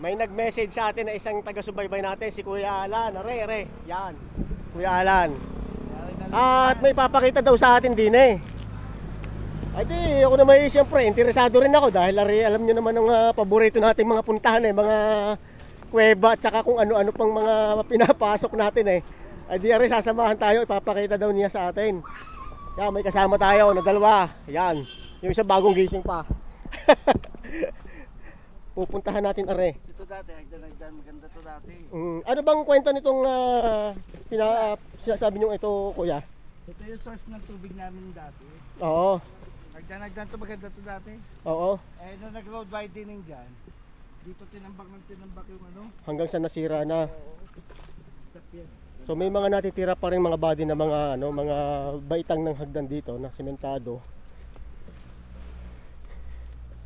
May nag-message sa atin na isang taga-subaybay natin, si Kuya Alan. Are. Yan. Kuya Alan. At may papakita daw sa atin din eh. Ay di, ako naman siyempre, interesado rin ako dahil alam nyo naman ang paborito nating mga puntahan eh, mga kuweba at saka kung ano-ano pang mga pinapasok natin eh. Ay di, sasamahan tayo, ipapakita daw niya sa atin. Yan, may kasama tayo na dalawa. Yan, yung isa bagong gising pa. Pupuntahan natin are. Ito dati, hagdan, maganda to dati. Ano bang kwento nitong sinasabi nyo ito, kuya? Ito yung source ng tubig namin dati. Oo. Hagdan to, maganda to dati. Oo. Eh, nung nag-road widening dyan, dito tinambak yung ano. Hanggang sa nasira na. Tapyan. So may mga natitira pa rin mga body na mga mga baitang ng hagdan dito na sementado.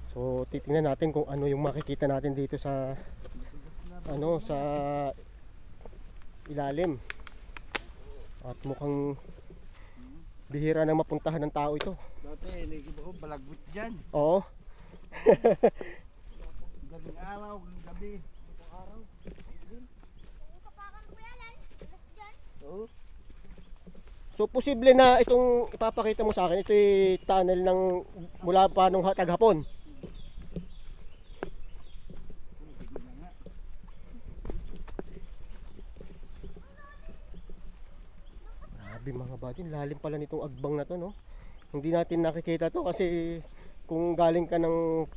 So titingnan natin kung ano yung makikita natin dito sa sa ilalim. At mukhang bihira nang mapuntahan ng tao ito. Dati, nagiba ko balagwit dyan. Oo. Galing araw, galing gabi. Araw. Oo. So posible na itong ipapakita mo sa akin, ito ay tunnel ng mula pa nung taghapon. Grabe mga bati, lalim pala nitong agbang na to, no? Hindi natin nakikita to kasi kung galing ka ng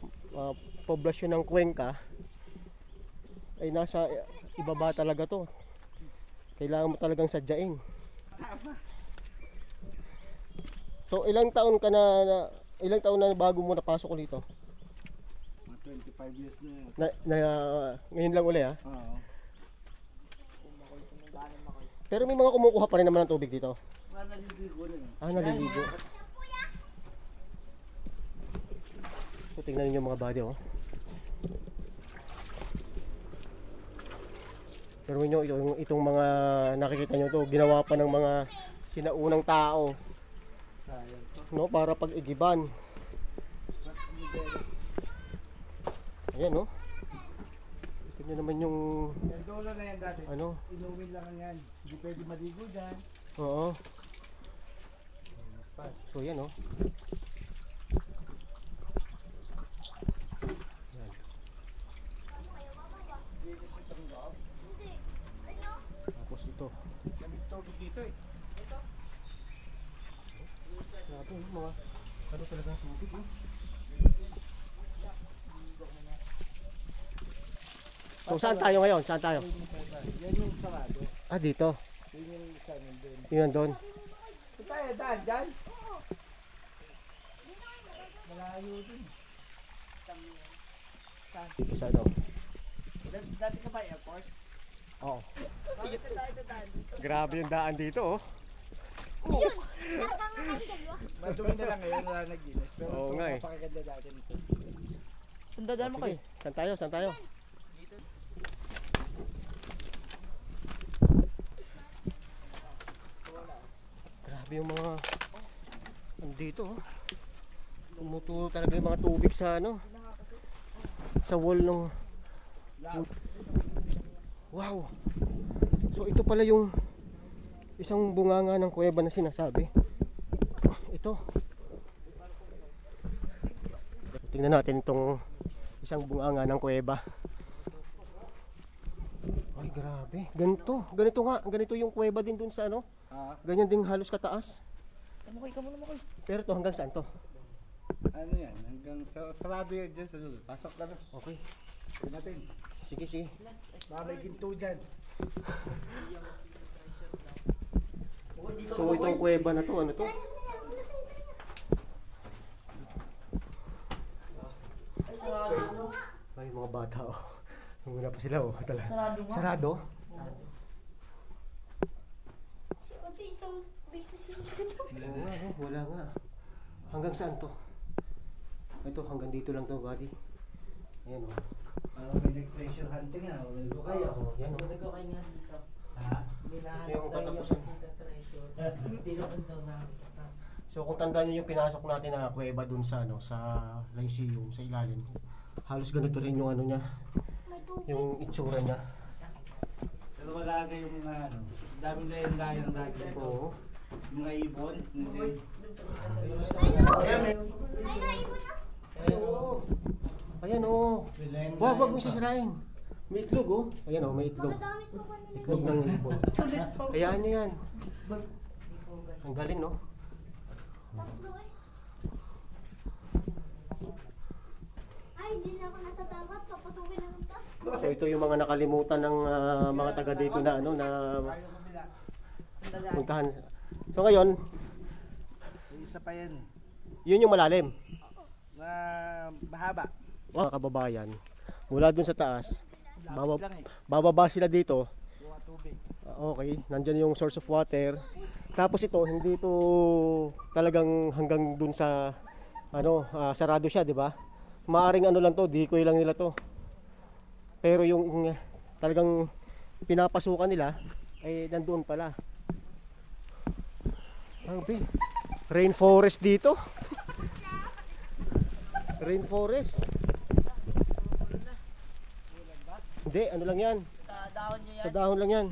poblasyon ng Cuenca ay nasa ibaba talaga to. Kailangan mo talagang sadyain. So ilang taon na bago mo napasok dito? Mga 25 years na yun. Ngayon lang uli ha? Oo. Pero may mga kumukuha pa rin naman ng tubig dito. Naliligo na yun. Naliligo. So tingnan niyo mga body oh. Pero nyo itong mga nakikita nyo to, ginawa pa ng mga sinaunang tao. Sayang to. No, para pag-igiban. Ayan no. Tingnan naman yung Yung dulo na yan dati. ano. Inumin lang yan. Hindi pwede maligo dyan. Oo. So yan no. Tapos ito. Lamig tubig dito eh. Grabe mga ano talagang tubig no. So saan tayo ngayon? Saan tayo? Yan yung sarado. Dito. Yun yung isa nandun. Yun doon. Ito tayo, daan dyan. Malayo din. Sa ano? Dati ka ba Air Force? Oo. Bakit sa tayo daan? Grabe yung daan dito oh. Yun! Nakakangakang dalawa. Madumi na lang ngayon, wala nag-ginis. Pero Oo ito, nga eh. napakaganda dati nito. Sandaan mo kayo. Saan tayo? Saan tayo? Grabe yung mga andito oh. Tumutulo talaga yung mga tubig sa ano, sa wall ng wow. So ito pala yung isang bunganga ng kuweba na sinasabi. Ito. Tingnan natin itong isang bunganga ng kuweba. Ay grabe. Ganito nga. Ganito yung kuweba din dun sa ano. Ganyan din halos kataas. Kamukoy. Pero to hanggang saan to? Ano yan? Hanggang sarado yan dyan sa dulo. Pasok ka na. Okay. Tignan natin. Sige. Baka may ginto dyan. So itong kuweba na to, ano to? Ay mga bata oh. Muna pa sila oh. Sarado? Sabi, isang beses lang dito. Wala nga. Hanggang saan to? Ito hanggang dito lang to, buddy. Ayan oh. May nag-treasure hunting na. May lukay ako. Yan oh. Nag-okay nga dito. Ito yung katapusan. Dito ang daw nakita. So kung tandaan niyo yung pinasok natin na kuweba dun sa ano, sa Lyceum, sa ilalim. Halos ganito rin yung ano niya. tubig. yung itsura niya. Pero wala ka yung mga ano, daming layang-layang lagi. Oo. Yung mga ibon, hindi. Ay, naibon na. Ayan oh. Wag mo sisirain. May itlog oh. Ayan oh, may itlog. Magagamit ko pa nila. Itlog ng ibon. Hayaan niyo yan. Ang galing no. Tatlo eh. Ay, hindi na ako natatakot. Papasukin na ito. So ito yung mga nakalimutan ng mga taga dito na ano na puntahan. So ngayon, Yung isa pa yan eh. yun yung malalim. Na mahaba. Mga kababayan, mula dun sa taas, Lapit lang eh. bababa sila dito. Kuha tubig. Okay, nandyan yung source of water. Tapos ito, hindi ito talagang hanggang dun sa ano, sarado siya, di ba? Maaring ano lang to, dikoy lang nila to. Pero yung talagang pinapasukan nila ay nandoon pala. Grabe. Rainforest dito. Rainforest. Hindi, ano lang yan. Sa dahon nyo yan. Sa dahon lang yan.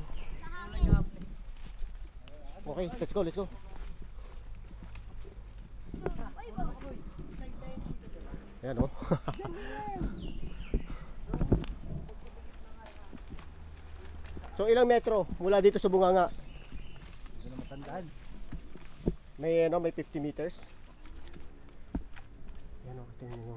Okay, let's go, let's go. Ayan o. So ilang metro mula dito sa bunganga? Hindi na matandaan. May ano, may 50 meters. Ayan o, tingnan nyo.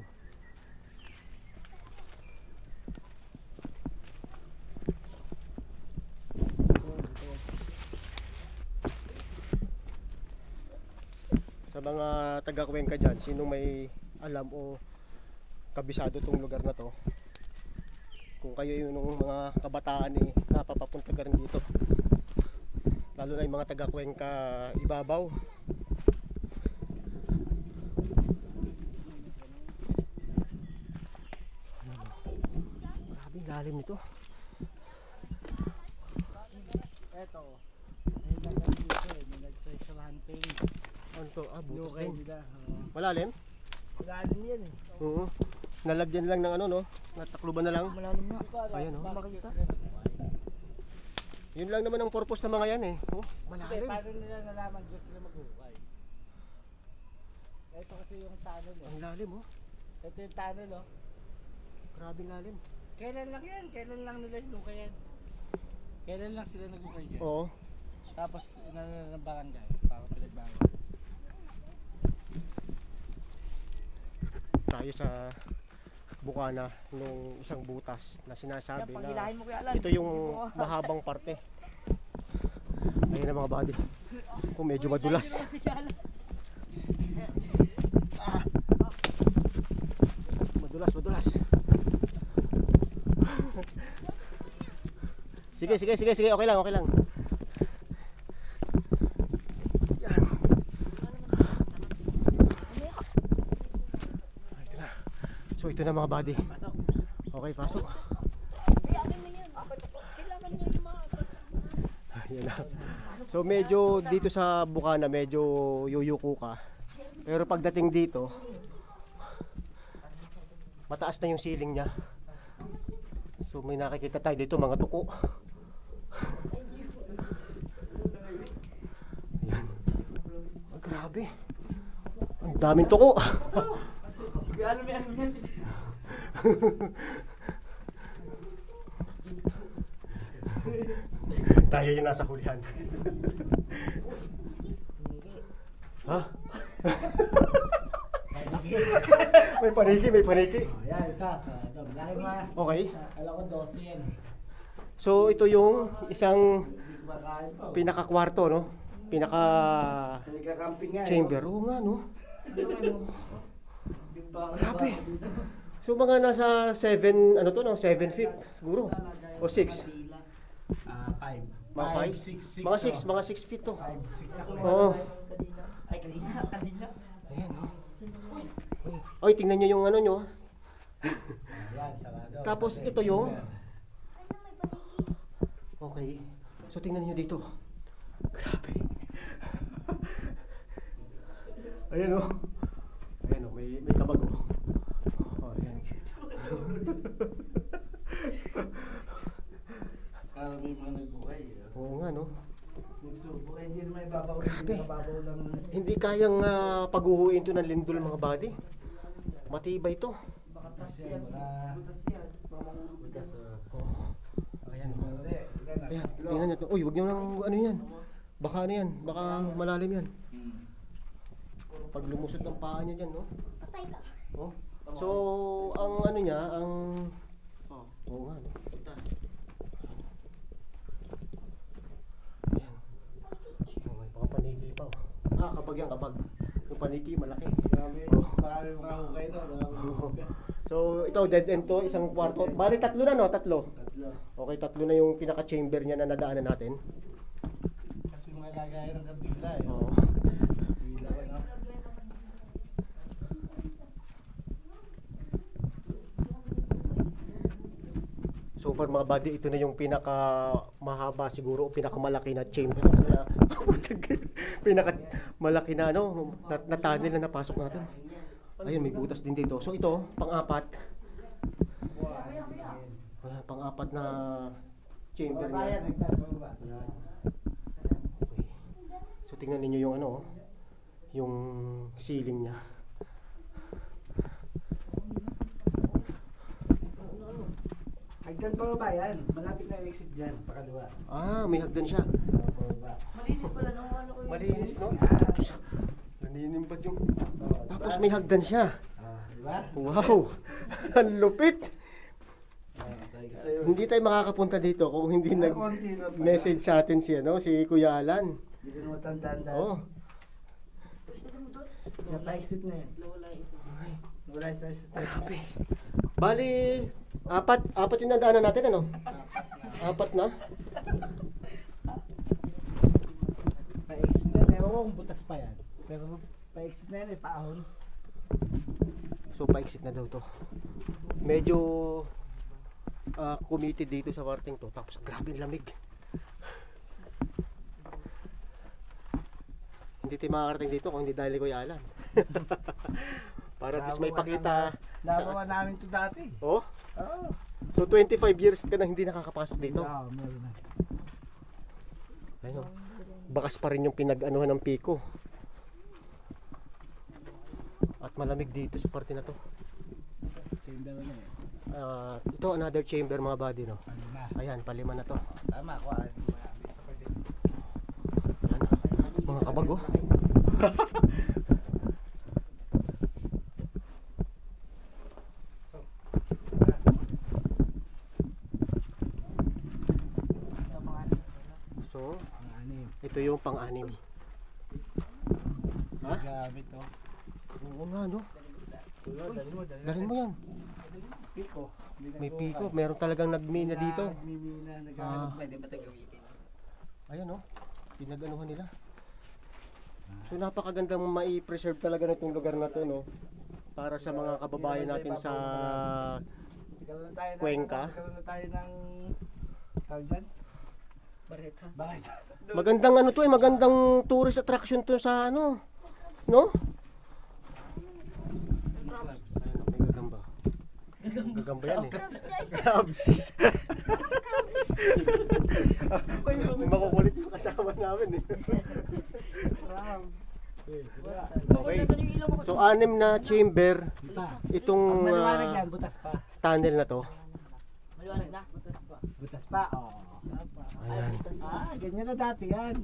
Sa mga taga-Cuenca dyan, sinong may alam o kabisado tong lugar na to, kung kayo yung mga kabataan eh, napapapunta ka rin dito, lalo na yung mga taga-Cuenca ibabaw. Grabe lalim nito. Eto. May nagano dito eh. May nag-treasure hunting. Ano to? Ah, butas Okay din. nila. Malalim? Lalim yan eh. Oo. Nalagyan lang ng ano no, natakluban na lang. Malalim na. Ayan oh. Makita. Yun lang naman ang purpose ng mga yan eh. Oh, Hindi, malalim. paano nila nalaman dyan sila mag-ukay? Ito kasi yung tunnel Ang eh. lalim oh. Ito yung tunnel oh. Grabe lalim. Kailan lang yan? Kailan lang nila hinukay yan? Kailan lang sila nag-ukay dyan? Oo. Tapos inano ng barangay para pinagbawal. Tayo sa bukana nung isang butas na sinasabi na Panghilahin mo kaya Alan. ito yung mahabang parte. Ayun na mga buddy. Oh, medyo madulas. Madulas. Sige. Okay lang. Yan. Ito na. So ito na mga buddy. Okay, pasok. Yan na. So medyo dito sa bukana medyo yuyuko ka. Pero pagdating dito mataas na yung ceiling niya. So may nakikita tayo dito mga tuko. Ayan. Oh, grabe. Ang daming tuko. Tayo yung nasa hulihan. Ha? may paniki. Yan, isa. Laki mga. Okay. Alam ko 12 yan. So ito yung isang Hindi ko makain po. pinaka-kwarto, no? Pinaka Nagka-camping nga. chamber. Oo nga, no? Grabe. So mga nasa 7, ano to, no? 7 feet siguro. O 6. 5. Mga 5? Mga 6, mga 6 feet to. 5, 6 ako. Oo. Ay, kanina. Ayan, no? Oy, tingnan nyo yung ano nyo. Yan, sarado. Tapos ito yung okay. So tingnan niyo dito. Grabe. Ayan oh. Ayan oh, may kabag oh. Oh, ayan. Marami yung mga nagbukay. Oo nga, no? Nagsubok. Hindi naman ibabaw. Grabe. Mababaw lang. Hindi kayang paguhuin to ng lindol mga buddy. Matibay to. Butas yan. Butas yan. Butas. Ayan. Hindi. Ayan, tingnan nyo to. Uy, wag nyo nang ano yan. Baka ano yan, baka malalim yan. Pag lumusot ng paa niya dyan, no? Patay ka. Oh. So, ang ano niya, ang... Oo nga, no? Ayan. Okay, baka paniki pa. Kapag yan, kapag. Yung paniki, malaki. Marami mga hukay na. So, ito, dead end to, isang kwarto. Bali, tatlo na, no? Tatlo. Tatlo. Okay, tatlo na yung pinaka-chamber niya na nadaanan natin. Kasi mga lagayan ng kandila eh. Oo. Bila ka na. So far mga buddy, ito na yung pinaka mahaba siguro o pinakamalaki na chamber. Pinaka malaki na ano, na tunnel na napasok natin. Ayun, may butas din dito. So ito, pang-apat. Ayan, pang-apat na chamber niya. Ayan. Okay. So tingnan ninyo yung ano, yung ceiling niya. Hagdan pa ba yan? Malapit na exit dyan, pakaliwa. May hagdan siya. Pababa. Malinis pala nung ano ko yun. Malinis, no? Naninimbat yung... Tapos may hagdan siya. Diba? Wow! Ang lupit! Thank you sa'yo. Hindi tayo makakapunta dito kung hindi Konti lang pala. nag-message sa atin si, ano, si Kuya Alan. Hindi ko na matandaan dahil. Oh. Pa-exit na yan. Wala yung isa. Wala sa exit. Grabe. Bali, apat yung nadaanan natin, ano? Apat na? Pa-exit na yan. Ewan ko kung butas pa yan. Pero pa-exit na yan eh, paahon. So, pa-exit na daw to. Medyo committed dito sa parting to. Tapos, grabe ang lamig. Hindi tayo makakarating dito kung hindi dahil Kuya Alan. Para at least may pakita. Nagawa namin to dati. Oh? Oo. So 25 years ka na hindi nakakapasok dito. Oo, meron na. Ayun, oh. Bakas pa rin yung pinag-anuhan ng piko. At malamig dito sa parte na to. Chamber na eh. Ito another chamber mga buddy, no. Ano na? Ayan, palima na to. Tama ko. Isa pa din. Ayan, mga kabag, oh. So, Anim. ito yung pang-anim. Ha? Gamit to. Oo nga, no. Dalhin mo. Dalhin mo yan. Piko. May piko. Meron talagang nagmina dito. Nagmimina, Ah. naghahanap. Pwede ba ito gamitin? Ayan, no. Pinag-anuhan nila. So, napakagandang mai-preserve talaga na itong lugar na to, no. Para sa mga kababayan natin sa Nagkaroon na tayo ng Cuenca. Nagkaroon na tayo ng tawag dyan? Bareta. Bakit? magandang ano to, magandang tourist attraction to sa ano, no? May gagamba. Gagamba yan eh. Crabs. Makukulit yung kasama namin eh. Okay. So 6 na chamber itong Maliwanag yan, butas pa. tunnel na to. Maliwanag na? Butas pa. Butas pa, oo. Ayan. Ganyan na dati yan.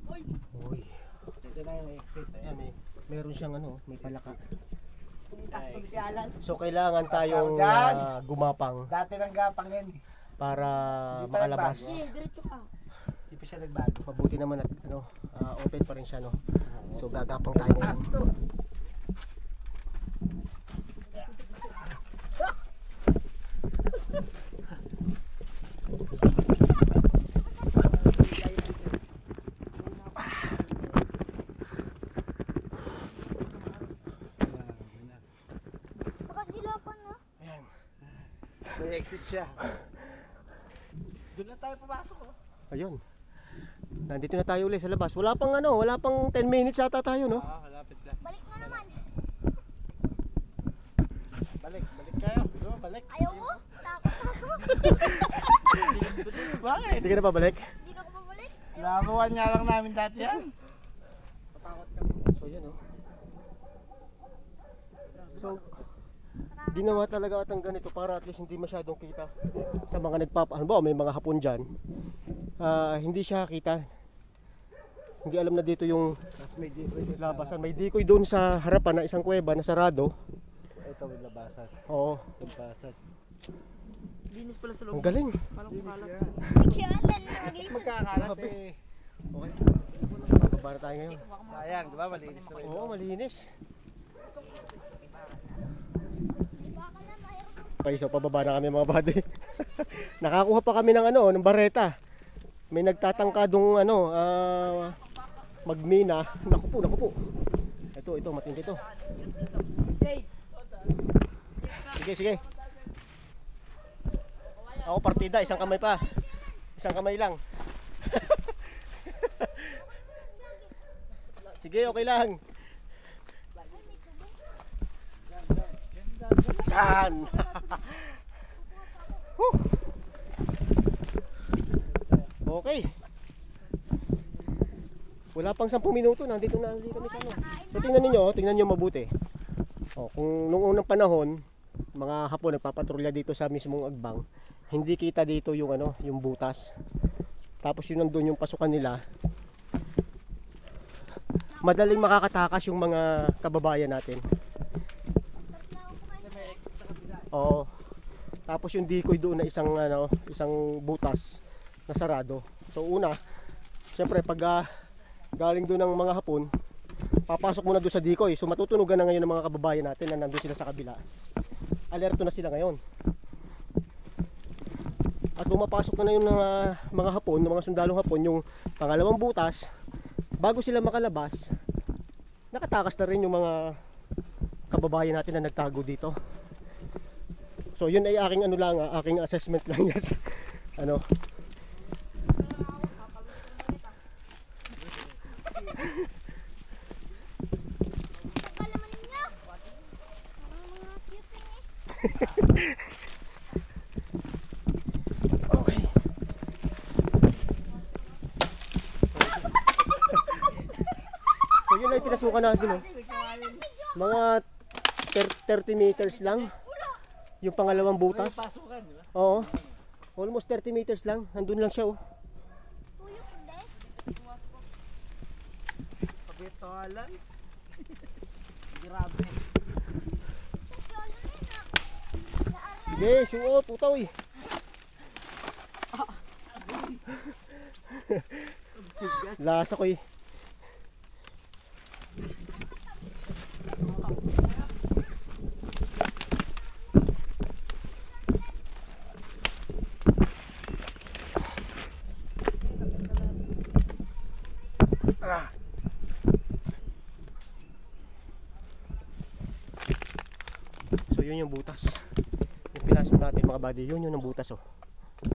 Uy. Ito na yung exit. Ayan, meron siyang ano, may palaka. Pag si Alan. So kailangan tayong gumapang Dati ng gapang yan. para Hindi pa makalabas. nagbago. Diretso ka. Hindi pa siya nagbago. Mabuti naman at ano, open pa rin siya, no. So gagapang tayo ngayon. Nakasilapan na. Ayan. May exit siya. Doon na tayo pumasok, oh. Ayun. Nandito na tayo ulit sa labas. Wala pang ano, wala pang 10 minutes ata tayo, no? Malapit na. Balik na naman. Balik kayo. Balik. Ayaw ko. Takot ako. Bakit? Hindi ka na babalik? Hindi na ako babalik. Lagawan nga lang namin dati yan. So yan oh. So ginawa talaga atang ganito para at least hindi masyadong kita sa mga halimbawa may mga hapon dyan. Hindi siya kita. Hindi alam na dito yung Tapos may decoy doon. labasan. May decoy doon sa harapan na isang kuweba na sarado. Ito may labasan. Oo. Labasan. Linis pala sa Ang loob. galing. Parang kalat. Si Kuya Alan naglinis. Magkakalat Grabe. eh. Okay. Bababa na tayo ngayon. Sayang, di ba? Malinis na rin. Oo, malinis. Okay, so pababa na kami mga buddy. Nakakuha pa kami ng ng bareta. May nagtatangkadong magmina. Naku po. Ito, matindi to. Sige. Ako partida, isang kamay pa. Isang kamay lang. Sige, okay lang. Yan. Whew. Okay. Wala pang 10 minuto, nandito na kami sa ano. So tingnan niyo mabuti. Kung nung unang panahon, mga Hapon nagpapatrolya dito sa mismong Agbang, hindi kita dito yung yung butas. Tapos yun nandun yung pasukan nila. Madaling makakatakas yung mga kababayan natin. Oo. Tapos yung decoy doon na isang butas na sarado. So una, siyempre pag galing doon ng mga Hapon, papasok muna doon sa decoy. So matutunugan na ngayon ng mga kababayan natin na nandun sila sa kabila. Alerto na sila ngayon. At pumapasok na yung mga Hapon, ng mga sundalong Hapon, yung pangalawang butas, bago sila makalabas, nakatakas na rin yung mga kababayan natin na nagtago dito. So yun ay aking aking assessment lang yan sa Pagkalaman ninyo. Mga cute eh. Okay. So yun ay pinasukan natin mga 30 meters lang yung pangalawang butas. Pasukan, di ba? Oo. Almost 30 meters lang. Nandun lang siya Tuyo hindi. Kabitalan. Grabe. Si Alan eh na. Sige, suot, putaw eh. Lasa ko eh. So yun yung butas. Yung pinasok natin mga buddy, yun yung butas oh.